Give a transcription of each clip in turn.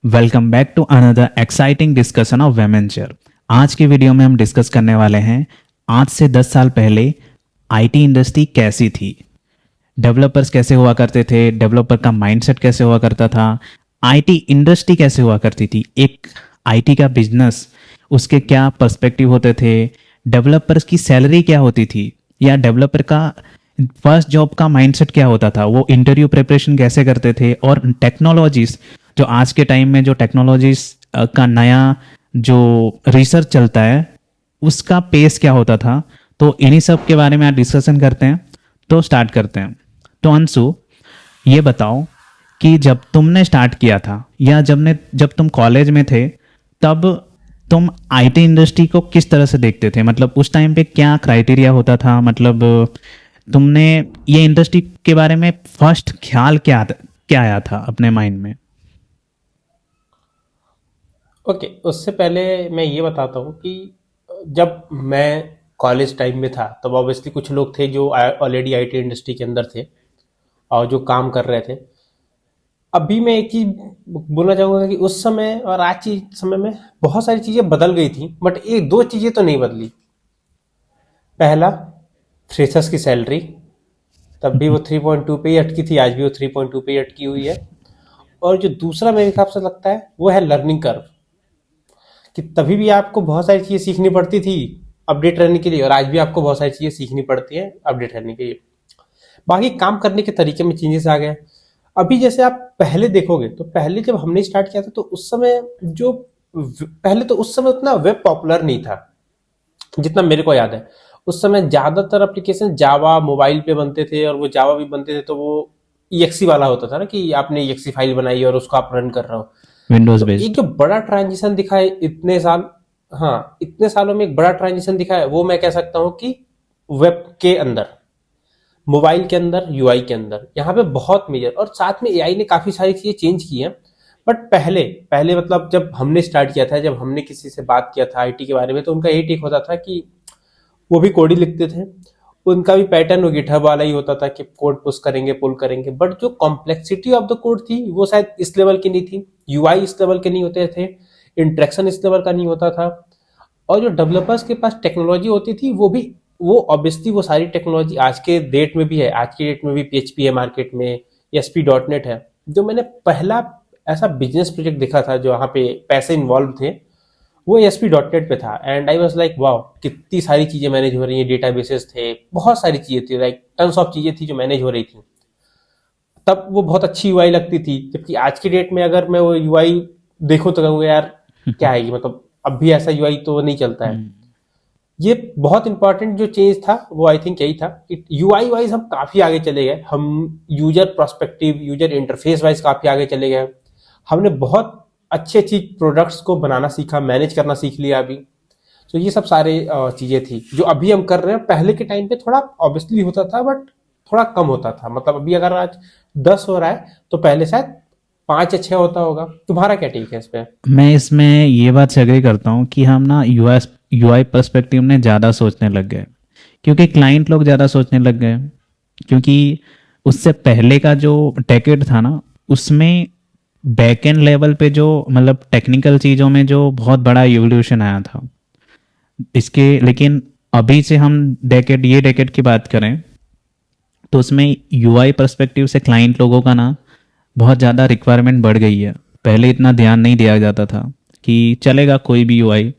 Welcome back to another exciting discussion of वेमेंचर। आज के वीडियो में हम डिस्कस करने वाले हैं आज से 10 साल पहले आईटी इंडस्ट्री कैसी थी, डेवलपर्स कैसे हुआ करते थे, डेवलपर का माइंडसेट कैसे हुआ करता था, आईटी इंडस्ट्री कैसे हुआ करती थी, एक आईटी का बिजनेस उसके क्या पर्सपेक्टिव होते थे, डेवलपर्स की सैलरी क्या होती थी, या डेवलपर का फर्स्ट जॉब का माइंडसेट क्या होता था, वो इंटरव्यू प्रिपरेशन कैसे करते थे, और टेक्नोलॉजीज जो आज के टाइम में जो टेक्नोलॉजीज का नया जो रिसर्च चलता है उसका पेस क्या होता था। तो इन्हीं सब के बारे में आज डिस्कशन करते हैं। तो स्टार्ट करते हैं। तो अंशु, ये बताओ कि जब तुमने स्टार्ट किया था या जब तुम कॉलेज में थे तब तुम आईटी इंडस्ट्री को किस तरह से देखते थे, मतलब उस टाइम पे क्या क्राइटेरिया होता था, मतलब तुमने ये इंडस्ट्री के बारे में फर्स्ट ख्याल क्या आया था अपने माइंड में? ओके, उससे पहले मैं ये बताता हूँ कि जब मैं कॉलेज टाइम में था तब ऑब्वियसली कुछ लोग थे जो ऑलरेडी आईटी इंडस्ट्री के अंदर थे और जो काम कर रहे थे। अभी मैं एक चीज बोलना चाहूंगा कि उस समय और आज के समय में बहुत सारी चीजें बदल गई थी, बट एक दो चीजें तो नहीं बदली। पहला, फ्रेशर्स की सैलरी, तब भी वो 3.2 पे ही अटकी थी, आज भी वो 3.2 पे ही अटकी हुई है। और जो दूसरा मेरे हिसाब से लगता है वो है लर्निंग कर्व, कि तभी भी आपको बहुत सारी चीज़ें सीखनी पड़ती थी अपडेट रहने के लिए, और आज भी आपको बहुत सारी चीज़ें सीखनी पड़ती हैं अपडेट रहने के लिए। बाकी काम करने के तरीके में चेंजेस आ गए। अभी जैसे आप पहले देखोगे तो पहले जब हमने स्टार्ट किया था तो उस समय जो पहले तो उस समय उतना वेब पॉपुलर नहीं था जितना मेरे को याद है। उस समय ज़्यादातर एप्लीकेशन जावा मोबाइल पे बनते थे, और वो जावा भी बनते थे तो वो ईएक्सी वाला होता था ना, कि आपने ईएक्सी फाइल बनाई और उसको आप रन कर रहे हो। विंडोज तो एक बेस्ड। जो बड़ा ट्रांजिशन दिखा है इतने साल, हाँ इतने सालों में एक बड़ा ट्रांजिशन दिखा है, वो मैं कह सकता हूँ कि वेब के अंदर, मोबाइल के अंदर, यूआई के अंदर, यहाँ पे बहुत मेजर। और साथ में एआई ने काफी सारी चीजें चेंज की हैं। बट पहले पहले मतलब जब हमने स्टार्ट किया था, जब हमने किसी से बात किया था आईटी के बारे में, तो उनका यही टेक होता था कि वो भी कोड ही लिखते थे। उनका भी पैटर्न वो गिटहब वाला ही होता था कि कोड पुश करेंगे पुल करेंगे, बट जो कॉम्प्लेक्सिटी ऑफ द कोड थी वो शायद इस लेवल की नहीं थी, यूआई इस लेवल के नहीं होते थे, इंटरेक्शन इस लेवल का नहीं होता था। और जो डेवलपर्स के पास टेक्नोलॉजी होती थी वो ऑब्वियसली वो सारी टेक्नोलॉजी आज के डेट में भी है। आज के डेट में भी पीएचपी है मार्केट में, ASP.NET है। जो मैंने पहला ऐसा बिजनेस प्रोजेक्ट देखा था जो वहाँ पे पैसे इन्वॉल्व थे, वो ASP.NET पे था। And I was like wow, कितनी सारी चीजें मैनेज हो रही हैं, डेटाबेसेस थे, बहुत सारी चीजें थी, लाइक टन्स ऑफ चीजें थी जो मैनेज हो रही थी। तब वो बहुत अच्छी यूआई लगती थी, जबकि आज की डेट में अगर मैं वो यूआई देखूं तो कहूँगा यार क्या है ये, मतलब अब भी ऐसा यूआई तो नहीं चलता है। ये बहुत इंपॉर्टेंट जो चेंज था वो आई थिंक यही था कि यूआई वाइज हम काफी आगे चले गए, हम user prospective, user interface wise काफी आगे चले गए। हमने बहुत अच्छी अच्छी प्रोडक्ट्स को बनाना सीखा, मैनेज करना सीख लिया अभी। तो ये सब सारे चीजें थी जो अभी हम कर रहे हैं। पहले के टाइम पे थोड़ा ऑब्वियसली होता था, बट थोड़ा कम होता था। मतलब अभी अगर आज 10 हो रहा है तो पहले शायद 5 या 6 होता होगा। तुम्हारा क्या टेक है इस पे? मैं इसमें ये बात से एग्री करता हूँ कि हम ना यूआई पर्सपेक्टिव में ज़्यादा सोचने लग गए, क्योंकि क्लाइंट लोग ज़्यादा सोचने लग गए। क्योंकि उससे पहले का जो डेकेड था ना, उसमें बैकएंड लेवल पे जो मतलब टेक्निकल चीज़ों में जो बहुत बड़ा इवोल्यूशन आया था इसके। लेकिन अभी से हम ये डेकेड की बात करें तो उसमें यूआई पर्सपेक्टिव से क्लाइंट लोगों का ना बहुत ज़्यादा रिक्वायरमेंट बढ़ गई है। पहले इतना ध्यान नहीं दिया जाता था कि चलेगा कोई भी यूआई,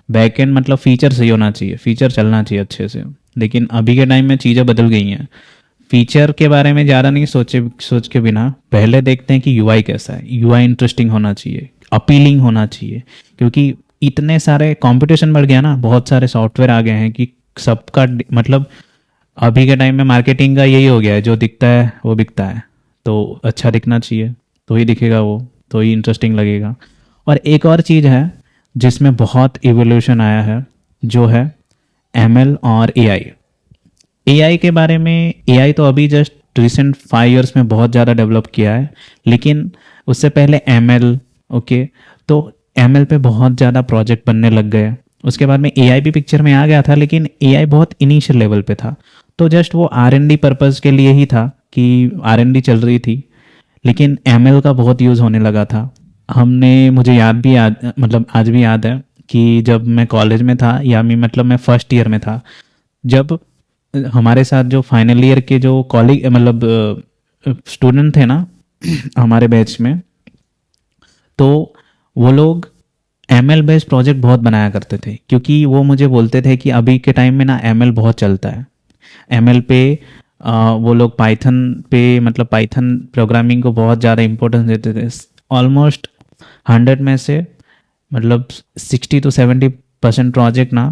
बैकएंड मतलब फीचर सही होना चाहिए, फीचर चलना चाहिए अच्छे से। लेकिन अभी के टाइम में चीज़ें बदल गई हैं। फीचर के बारे में ज़्यादा नहीं सोच के बिना पहले देखते हैं कि यूआई कैसा है। यूआई इंटरेस्टिंग होना चाहिए, अपीलिंग होना चाहिए, क्योंकि इतने सारे कंपटीशन बढ़ गया ना, बहुत सारे सॉफ्टवेयर आ गए हैं कि सबका मतलब अभी के टाइम में मार्केटिंग का यही हो गया है, जो दिखता है वो बिकता है। तो अच्छा दिखना चाहिए, तो ही दिखेगा वो, तो ही इंटरेस्टिंग लगेगा। और एक और चीज़ है जिसमें बहुत इवोल्यूशन आया है, जो है एमएल और एआई। एआई के बारे में, एआई तो अभी जस्ट रिसेंट 5 इयर्स में बहुत ज़्यादा डेवलप किया है, लेकिन उससे पहले एमएल। ओके, तो एमएल पे बहुत ज़्यादा प्रोजेक्ट बनने लग गए। उसके बाद में एआई भी पिक्चर में आ गया था, लेकिन एआई बहुत इनिशियल लेवल पे था। तो जस्ट वो आर&डी पर्पज़ के लिए ही था कि आर&डी चल रही थी, लेकिन एमएल का बहुत यूज़ होने लगा था। हमने मुझे याद मतलब आज भी याद है कि जब मैं कॉलेज में था या मतलब मैं फर्स्ट ईयर में था, जब हमारे साथ जो फाइनल ईयर के जो कॉलेज मतलब स्टूडेंट थे ना हमारे बैच में, तो वो लोग एमएल बेस्ड प्रोजेक्ट बहुत बनाया करते थे, क्योंकि वो मुझे बोलते थे कि अभी के टाइम में ना एमएल बहुत चलता है। एमएल पे वो लोग पाइथन पे मतलब पाइथन प्रोग्रामिंग को बहुत ज़्यादा इम्पोर्टेंस देते थे। ऑलमोस्ट 100 में से मतलब 60 to 70% प्रोजेक्ट ना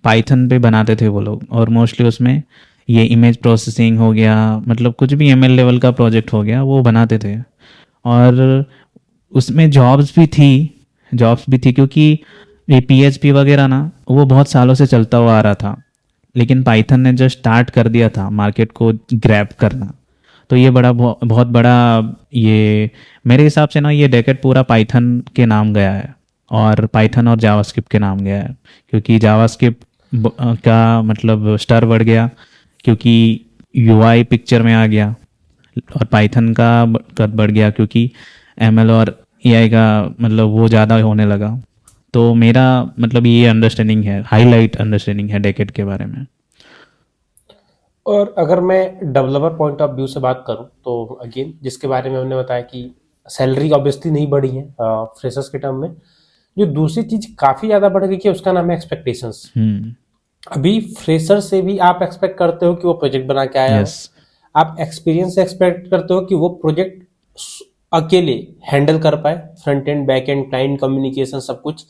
पाइथन पे बनाते थे वो लोग, और मोस्टली उसमें ये इमेज प्रोसेसिंग हो गया, मतलब कुछ भी एमएल लेवल का प्रोजेक्ट हो गया वो बनाते थे। और उसमें जॉब्स भी थी क्योंकि ये पीएचपी वगैरह ना वो बहुत सालों से चलता हुआ आ रहा था, लेकिन पाइथन ने जो स्टार्ट कर दिया था मार्केट को ग्रैब करना, तो ये बहुत बड़ा, ये मेरे हिसाब से ना ये डेकेड पूरा पाइथन के नाम गया है, और पाइथन और जावास्क्रिप्ट के नाम गया है, क्योंकि जावास्क्रिप्ट का मतलब स्तर बढ़ गया क्योंकि यूआई पिक्चर में आ गया, और पाइथन का कद बढ़ गया क्योंकि एमएल और एआई का मतलब वो ज़्यादा होने लगा। तो मेरा मतलब ये अंडरस्टैंडिंग है, हाईलाइट अंडरस्टैंडिंग है डेकेड के बारे में। और अगर मैं डेवलपर पॉइंट ऑफ व्यू से बात करूं तो अगेन जिसके बारे में हमने बताया कि सैलरी ऑब्वियसली नहीं बढ़ी है फ्रेशर्स के टर्म में। जो दूसरी चीज काफी ज्यादा बढ़ गई है उसका नाम है एक्सपेक्टेशंस। हम्म। अभी फ्रेशर से भी आप एक्सपेक्ट करते हो कि वो प्रोजेक्ट बना के आया हो। यस। आप एक्सपीरियंस से एक्सपेक्ट करते हो कि वो प्रोजेक्ट अकेले हैंडल कर पाए, front end back and client communication सब कुछ।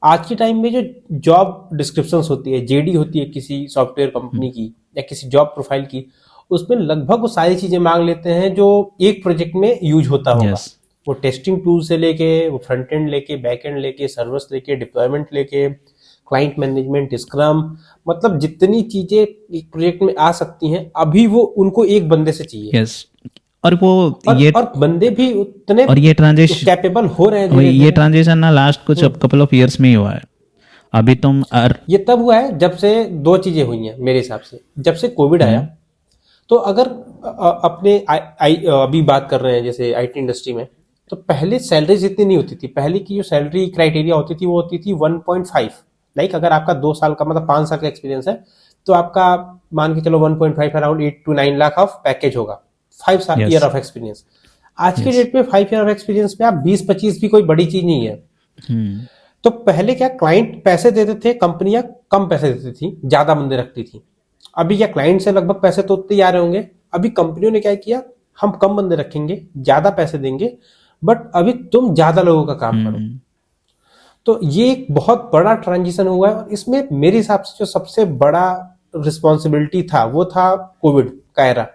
आज के टाइम में जो जॉब डिस्क्रिप्शंस होती है, जेडी होती है किसी सॉफ्टवेयर कंपनी की या किसी जॉब प्रोफाइल की, उसमें लगभग वो सारी चीजें मांग लेते हैं जो एक प्रोजेक्ट में यूज होता होगा। यस। वो टेस्टिंग टूल से लेके, वो फ्रंट एंड लेके, बैक एंड लेके, सर्विस लेके, डिप्लॉयमेंट लेके, क्लाइंट मैनेजमेंट, स्क्रम, मतलब जितनी चीजें एक प्रोजेक्ट में आ सकती हैं अभी वो उनको एक बंदे से चाहिए। यस। और वो ये और बंदे भी उतने और ये ट्रांजेक्शन कैपेबल हो रहे हैं धीरे ये धीरे। ट्रांजेक्शन ना लास्ट कुछ कपल ऑफ ईयर्स में ही हुआ है। अभी तुम ये तब हुआ है जब से दो चीजें हुई हैं मेरे हिसाब से। जब से कोविड आया, तो अगर अपने अभी बात कर रहे हैं जैसे आईटी इंडस्ट्री में, तो पहले सैलरीज इतनी नहीं होती थी। पहले की जो सैलरी क्राइटेरिया होती थी वो होती थी 1.5। लाइक अगर आपका 2 साल का मतलब 5 साल का एक्सपीरियंस है तो आपका मान के चलो 1.5 around 8 to 9 lakh of package होगा, 5 ईयर यस। Of experience. आज के डेट में 5 ईयर ऑफ एक्सपीरियंस पे आप 20-25 भी कोई बड़ी चीज नहीं है। हम्म। तो पहले क्या क्लाइंट पैसे देते थे, कंपनियां कम पैसे देती थी, ज्यादा बंदे रखती थी। अभी क्या क्लाइंट से लगभग पैसे तो उतने ही आ रहे होंगे। अभी कंपनियों ने क्या किया, हम कम बंदे रखेंगे, ज्यादा पैसे देंगे, बट अभी तुम ज्यादा लोगों का काम करो। तो ये एक बहुत बड़ा ट्रांजिशन हुआ है, और इसमें मेरे हिसाब से जो सबसे बड़ा रिस्पॉन्सिबिलिटी था वो था कोविड का एरा।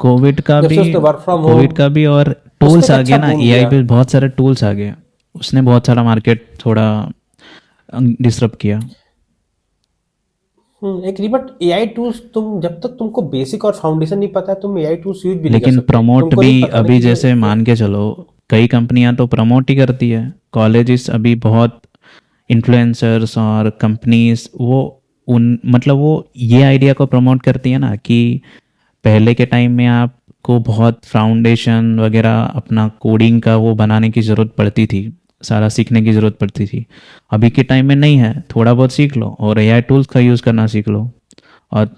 कोविड का जब भी से उसने वर्क फ्रॉम कोविड होम, का भी और उसने टूल्स एक आ अच्छा गया ना, बूम एआई दिया। पे बहुत सारे टूल्स आ गए, उसने बहुत सारा मार्केट थोड़ा डिसरप्ट किया। एक बट एआई टूल्स, तुम जब तक तुमको बेसिक और फाउंडेशन नहीं पता है तुम एआई टूल्स यूज भी नहीं कर लेकिन सकते। प्रमोट तुमको भी नहीं पता ना अभी कि जैसे मान के चलो, कई कंपनियां तो प्रमोट ही करती है, कॉलेजेस अभी बहुत इन्फ्लुएंसर्स और कंपनीज वो उन मतलब वो ये आइडिया को प्रमोट करती है ना कि पहले के टाइम में आपको बहुत फाउंडेशन वगैरह अपना कोडिंग का वो बनाने की ज़रूरत पड़ती थी, सारा सीखने की ज़रूरत पड़ती थी। अभी के टाइम में नहीं है, थोड़ा बहुत सीख लो और एआई टूल्स का यूज़ करना सीख लो। और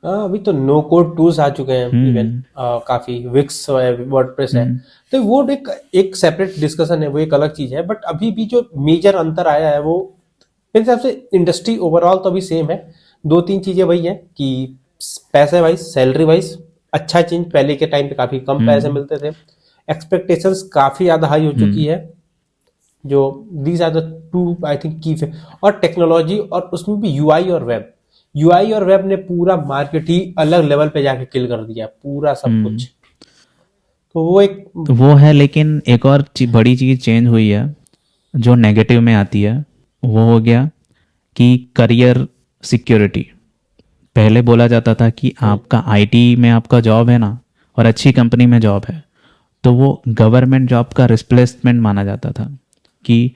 अभी तो नो कोड टूल्स आ चुके हैं इवन, हम्म। काफी विक्स है, वर्डप्रेस है। हम्म। तो वो एक सेपरेट डिस्कशन है, वो एक अलग चीज है। बट अभी भी जो मेजर अंतर आया है वो मेरे हिसाब से इंडस्ट्री ओवरऑल तो अभी सेम है। 2-3 चीजें वही है कि पैसे वाइज, सैलरी वाइज अच्छा चेंज, पहले के टाइम पे काफी कम पैसे मिलते थे। एक्सपेक्टेशंस काफी ज्यादा हाई हो चुकी है। जो these are the two I think की। और टेक्नोलॉजी, और उसमें भी यूआई और वेब। यूआई और वेब ने पूरा मार्केट ही अलग लेवल पे जाके किल कर दिया, पूरा सब कुछ। तो वो एक तो वो है, लेकिन एक और बड़ी चीज़ चेंज हुई है जो नेगेटिव में आती है, वो हो गया कि करियर सिक्योरिटी। पहले बोला जाता था कि आपका आईटी में आपका जॉब है ना, और अच्छी कंपनी में जॉब है, तो वो गवर्नमेंट जॉब का रिप्लेसमेंट माना जाता था कि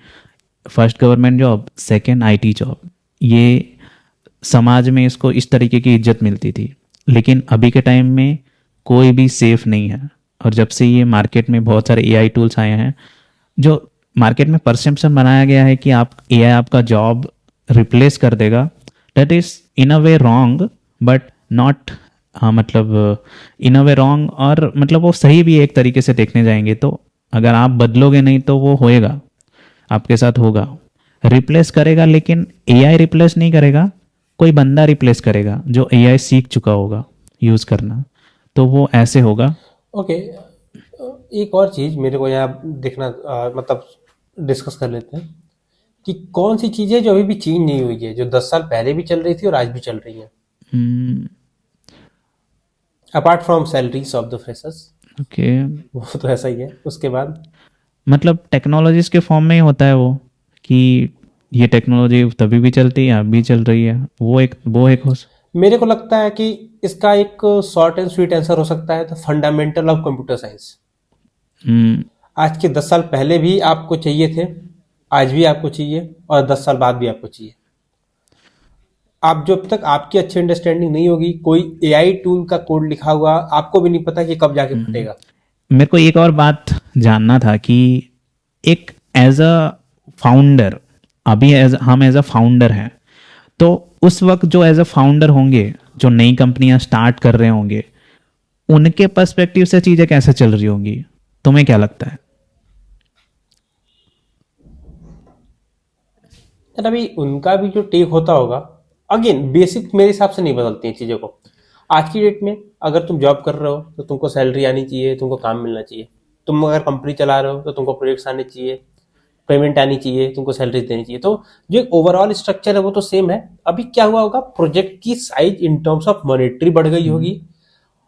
first government job, second IT job. ये समाज में इसको इस तरीके की इज्जत मिलती थी। लेकिन अभी के टाइम में कोई भी सेफ नहीं है, और जब से ये मार्केट में बहुत सारे एआई टूल्स आए हैं जो मार्केट में परसेप्शन बनाया गया है कि आप एआई आपका जॉब रिप्लेस कर देगा, that is in a way wrong, but not, हाँ मतलब इन अ वे रॉन्ग, और मतलब वो सही भी है एक तरीके से देखने जाएंगे तो। अगर आप बदलोगे नहीं तो वो होएगा, आपके साथ होगा। रिप्लेस करेगा, लेकिन एआई रिप्लेस नहीं करेगा, कोई बंदा रिप्लेस करेगा जो एआई सीख चुका होगा यूज़ करना, तो वो ऐसे होगा। ओके, एक और चीज मेरे को यहाँ देखना, मतलब डिस्कस कर लेते हैं कि कौन सी चीजें जो अभी भी चेंज नहीं हुई है, जो 10 साल पहले भी चल रही थी और आज भी चल रही है, apart from salaries of the freshers. Okay, वो तो ऐसा ही है। उसके बाद मतलब टेक्नोलॉजीज के फॉर्म में ही होता है वो, कि ये टेक्नोलॉजी तभी भी चलती है, अब भी चल रही है, वो एक हो। मेरे को लगता है कि इसका एक शॉर्ट एंड स्वीट आंसर हो सकता है, the fundamental of computer science. हम्म, आज के 10 साल पहले भी आपको चाहिए थे, आज भी आपको चाहिए, और 10 साल बाद भी आपको चाहिए। आप जब तक आपकी अच्छी अंडरस्टैंडिंग नहीं होगी, कोई एआई टूल का कोड लिखा हुआ आपको भी नहीं पता कि कब जाके फटेगा। मेरे को एक और बात जानना था कि एक एज अ फाउंडर, अभी हम एज अ फाउंडर हैं, तो उस वक्त जो एज अ फाउंडर होंगे, जो नई कंपनियां स्टार्ट कर रहे होंगे, उनके पर्सपेक्टिव से चीज़ें कैसे चल रही होंगी, तुम्हें क्या लगता है? यार अभी उनका भी जो टेक होता होगा, अगेन बेसिक मेरे हिसाब से नहीं बदलती हैं चीज़ों को। आज की डेट में अगर तुम जॉब कर रहे हो तो तुमको सैलरी आनी चाहिए, तुमको काम मिलना चाहिए। तुम अगर कंपनी चला रहे हो तो तुमको प्रोजेक्ट्स आने चाहिए, पेमेंट आनी चाहिए, तुमको सैलरी देनी चाहिए। तो जो एक ओवरऑल स्ट्रक्चर है वो तो सेम है। अभी क्या हुआ होगा, प्रोजेक्ट की size in terms of monetary बढ़ गई होगी,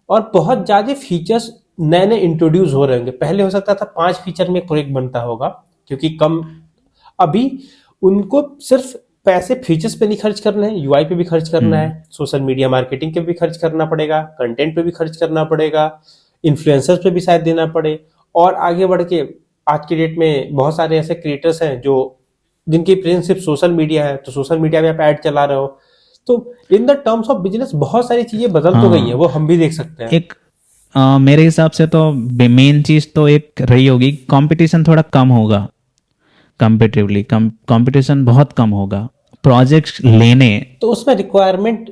और बहुत ज्यादा फीचर्स नए नए इंट्रोड्यूस हो रहे होंगे। पहले हो सकता था 5 फीचर में एक प्रोजेक्ट बनता होगा, क्योंकि कम। अभी उनको सिर्फ पैसे फीचर्स पे नहीं खर्च करने हैं, यूआई पे भी खर्च करना है, सोशल मीडिया मार्केटिंग पे भी खर्च करना पड़ेगा, कंटेंट पे भी खर्च करना पड़ेगा, इन्फ्लुएंसर्स पे भी शायद देना पड़े। और आगे बढ़ के आज की डेट में बहुत सारे ऐसे क्रिएटर्स हैं जो जिनकी प्रेजेंस सिर्फ सोशल मीडिया है, तो सोशल मीडिया में आप ऐड चला रहे हो। तो in the terms of business बहुत सारी चीजें बदल तो गई हैं, हाँ, वो हम भी देख सकते हैं। एक मेरे हिसाब से तो मेन चीज़ तो एक रही होगी, कंपटीशन थोड़ा कम होगा। कंपेटिवली कंपटीशन बहुत कम होगा प्रोजेक्ट्स लेने। तो उसमें रिक्वायरमेंट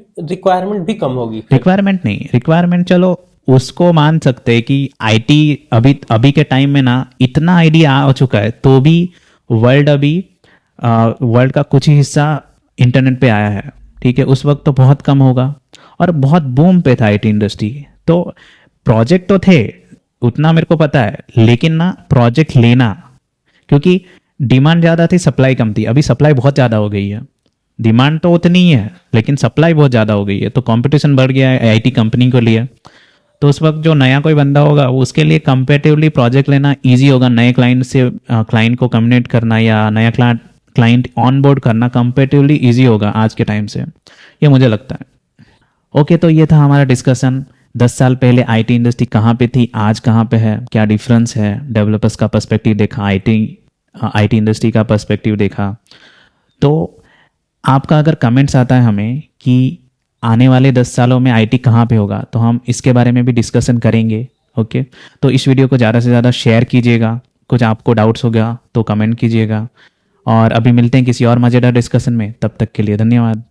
भी कम होगी फिर। रिक्वायरमेंट नहीं, रिक्वायरमेंट चलो उसको मान सकते हैं कि आईटी अभी अभी के टाइम में ना इतना आइडिया आ चुका है, तो भी वर्ल्ड का कुछ ही हिस्सा इंटरनेट पे आया है, ठीक है। उस वक्त तो बहुत कम होगा, और बहुत बूम पे था आईटी इंडस्ट्री, तो प्रोजेक्ट तो थे, उतना मेरे को पता है, लेकिन ना प्रोजेक्ट लेना, क्योंकि डिमांड ज़्यादा थी, सप्लाई कम थी। अभी सप्लाई बहुत ज़्यादा हो गई है, डिमांड तो उतनी ही है लेकिन सप्लाई बहुत ज़्यादा हो गई है, तो कंपटीशन बढ़ गया है आईटी कंपनी को लिए। तो उस वक्त जो नया कोई बंदा होगा उसके लिए कंपेटिवली प्रोजेक्ट लेना इजी होगा, नए क्लाइंट से क्लाइंट को कम्युनिकेट करना या नया क्लाइंट ऑन बोर्ड करना कंपेटिवली इजी होगा आज के टाइम से, ये मुझे लगता है। ओके, तो ये था हमारा डिस्कशन। 10 साल पहले आईटी इंडस्ट्री कहाँ पे थी, आज कहाँ पे है, क्या डिफरेंस है, डेवलपर्स का पर्सपेक्टिव देखा, आईटी इंडस्ट्री का पर्सपेक्टिव देखा। तो आपका अगर कमेंट्स आता है हमें कि आने वाले 10 सालों में आईटी कहाँ पे होगा, तो हम इसके बारे में भी डिस्कशन करेंगे। ओके, तो इस वीडियो को ज़्यादा से ज़्यादा शेयर कीजिएगा, कुछ आपको डाउट्स हो गया तो कमेंट कीजिएगा, और अभी मिलते हैं किसी और मज़ेदार डिस्कशन में। तब तक के लिए धन्यवाद।